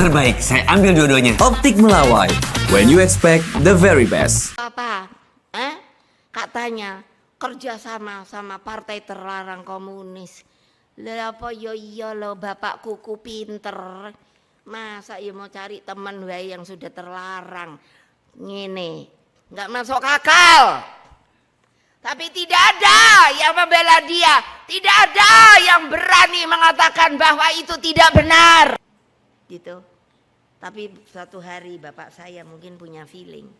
terbaik. Saya ambil dua-duanya. Optik Melawai, when you expect the very best. Apa? Katanya kerjasama sama partai terlarang komunis. Lah apa yo iya lo bapak kuku pinter. Masa ya mau cari teman wae yang sudah terlarang. Ngene, nggak masuk akal. Tapi tidak ada yang membela dia. Tidak ada yang berani mengatakan bahwa itu tidak benar. Gitu. Tapi suatu hari bapak saya mungkin punya feeling.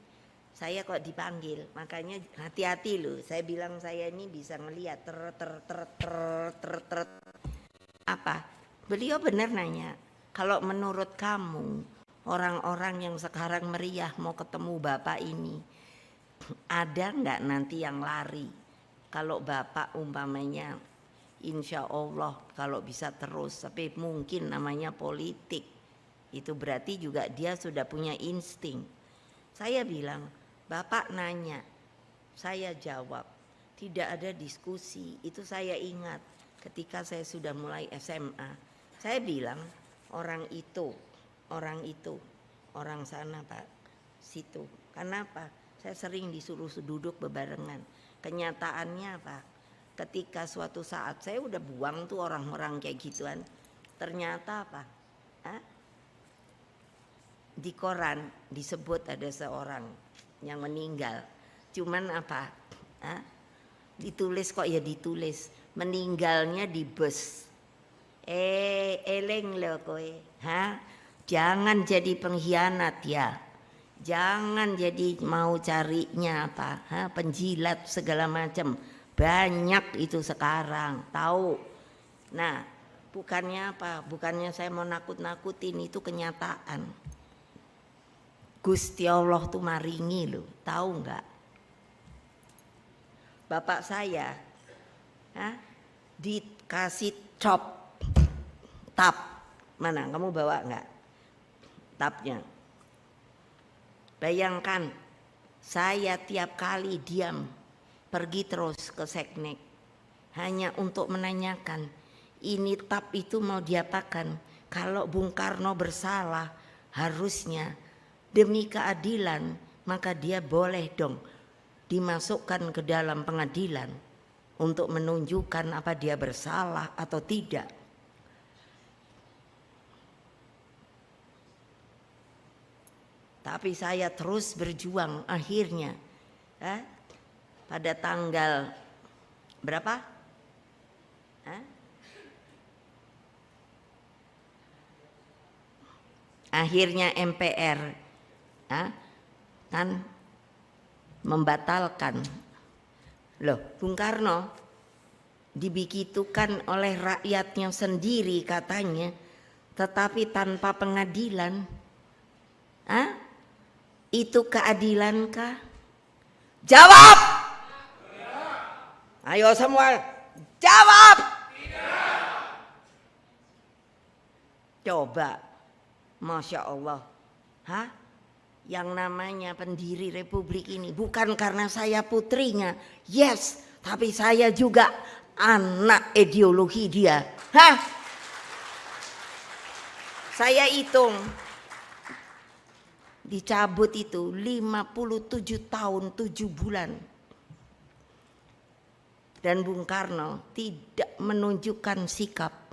Saya kok dipanggil, makanya hati-hati loh. Saya bilang saya ini bisa ngelihat apa? Beliau benar nanya, kalau menurut kamu orang-orang yang sekarang meriah mau ketemu bapak ini, ada nggak nanti yang lari? Kalau bapak umpamanya, insya Allah kalau bisa terus, tapi mungkin namanya politik, itu berarti juga dia sudah punya insting. Saya bilang, bapak nanya, saya jawab, tidak ada diskusi. Itu saya ingat ketika saya sudah mulai SMA. Saya bilang, orang itu, orang sana Pak, situ. Kenapa? Saya sering disuruh duduk bebarengan. Kenyataannya Pak, ketika suatu saat saya udah buang tuh orang-orang kayak gituan. Ternyata apa? Di koran disebut ada seorang yang meninggal. Cuman apa? Ditulis kok ya ditulis. Meninggalnya di bus. Eleng lo kowe. Jangan jadi pengkhianat ya. Jangan jadi mau carinya apa? Penjilat segala macam. Banyak itu sekarang. Tahu? Nah, bukannya apa? Bukannya saya mau nakut-nakutin, itu kenyataan. Gusti Allah tuh maringi loh, tahu nggak? Bapak saya dikasih tap, mana? Kamu bawa nggak tapnya? Bayangkan, saya tiap kali diam, pergi terus ke seknek, hanya untuk menanyakan, ini tap itu mau diapakan? Kalau Bung Karno bersalah, harusnya demi keadilan, maka dia boleh dong dimasukkan ke dalam pengadilan untuk menunjukkan apa dia bersalah atau tidak. Tapi saya terus berjuang. Akhirnya pada tanggal berapa? Akhirnya MPR kan membatalkan. Loh, Bung Karno dibegitukan oleh rakyatnya sendiri katanya, tetapi tanpa pengadilan. Itu keadilankah? Jawab! Ayo semua jawab! Coba, Masya Allah. Yang namanya pendiri republik ini bukan karena saya putrinya, yes, tapi saya juga anak ideologi dia. Saya hitung dicabut itu 57 tahun 7 bulan. Dan Bung Karno tidak menunjukkan sikap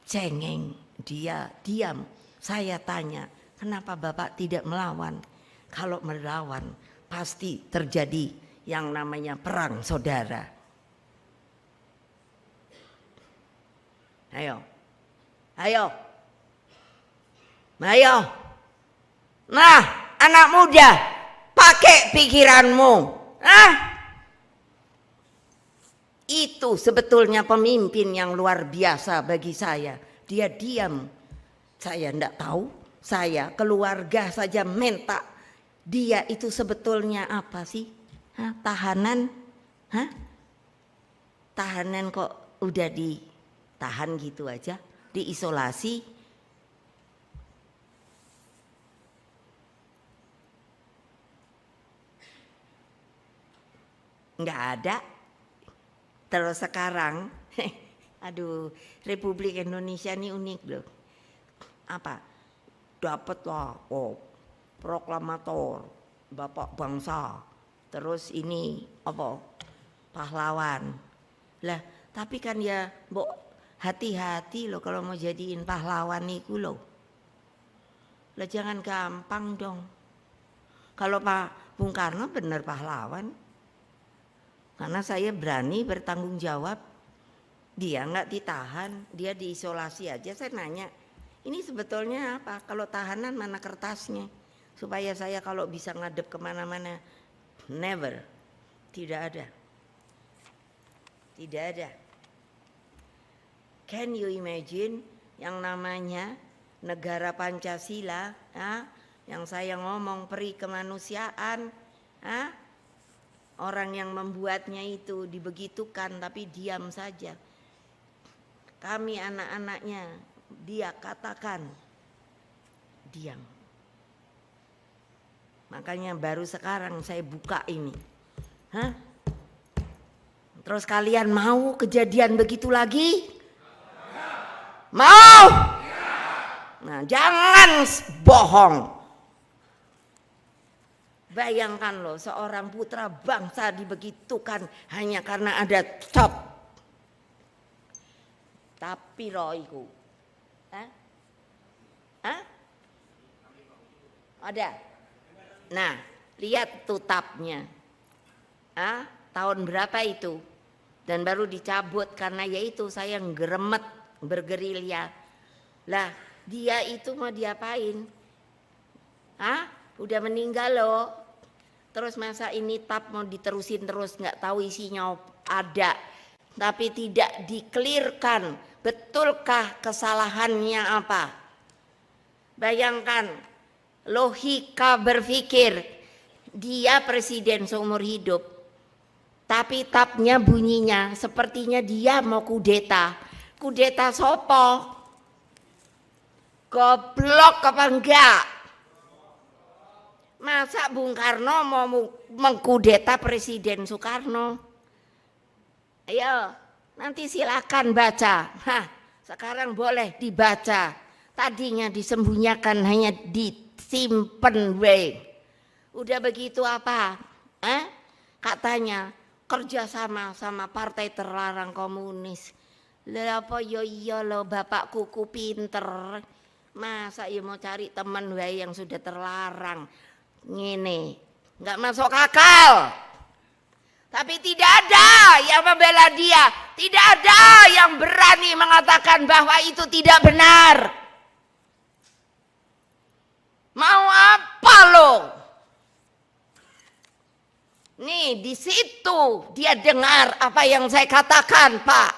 cengeng, dia diam. Saya tanya, kenapa Bapak tidak melawan? Kalau melawan pasti terjadi yang namanya perang saudara. Ayo. Nah, anak muda, pakai pikiranmu. Itu sebetulnya pemimpin yang luar biasa bagi saya. Dia diam. Saya enggak tahu. Saya keluarga saja minta. Dia itu sebetulnya apa sih? Tahanan? Tahanan kok udah ditahan gitu aja? Diisolasi? Enggak ada. Terus sekarang, aduh, Republik Indonesia ini unik loh. apa? Dapatlah proklamator, bapak bangsa. Terus ini apa? Pahlawan. Lah, tapi kan ya, mbok hati-hati loh kalau mau jadiin pahlawan niku loh. Lah jangan gampang dong. Kalau Pak Bung Karno benar pahlawan. Karena saya berani bertanggung jawab. Dia nggak ditahan, dia diisolasi aja. Saya nanya, ini sebetulnya apa? Kalau tahanan mana kertasnya? Supaya saya kalau bisa ngadep kemana-mana. Never. Tidak ada. Tidak ada. Can you imagine yang namanya negara Pancasila, yang saya ngomong peri kemanusiaan, orang yang membuatnya itu dibegitukan tapi diam saja. Kami anak-anaknya, dia katakan diam. Makanya baru sekarang saya buka ini. Terus kalian mau kejadian begitu lagi? Mau? Nah, jangan bohong. Bayangkan loh, seorang putra bangsa dibegitukan hanya karena ada top. Tapi loh iku. Ada. Nah, lihat tuh tapnya. Tahun berapa itu? Dan baru dicabut karena yaitu saya ngeremet bergerilya. Lah, dia itu mau diapain? Udah meninggal loh. Terus masa ini tap mau diterusin terus, nggak tahu isinya ada. Tapi tidak diklirkan, betulkah kesalahannya apa? Bayangkan, logika berpikir, dia presiden seumur hidup. Tapi tapnya bunyinya, sepertinya dia mau kudeta. Kudeta sopo? Goblok apa enggak? Masa Bung Karno mau mengkudeta Presiden Soekarno? Ayo, nanti silakan baca. Sekarang boleh dibaca. Tadinya disembunyikan, hanya disimpan Udah begitu apa? Katanya kerjasama sama partai terlarang komunis. Lah apa yo iya lo bapak kuku pinter. Masa ya mau cari teman yang sudah terlarang. Ngene, nggak masuk akal. Tapi tidak ada yang membela dia, tidak ada yang berani mengatakan bahwa itu tidak benar. Mau apa lo? Nih di situ dia dengar apa yang saya katakan, Pak.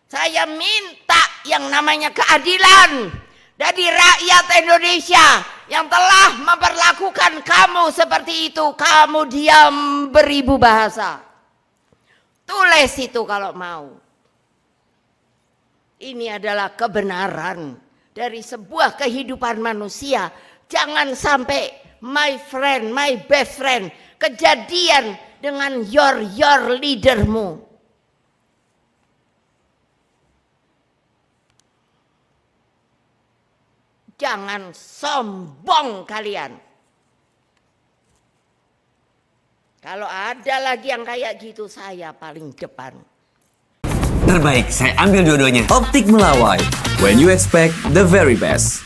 Saya minta yang namanya keadilan dari rakyat Indonesia yang telah memperlakukan kamu seperti itu. Kamu diam beribu bahasa. Tulis itu kalau mau. Ini adalah kebenaran dari sebuah kehidupan manusia. Jangan sampai my friend, my best friend, kejadian dengan your leadermu. Jangan sombong kalian. Kalau ada lagi yang kayak gitu, saya paling depan. Terbaik, saya ambil dua-duanya. Optik Melawai. When you expect the very best.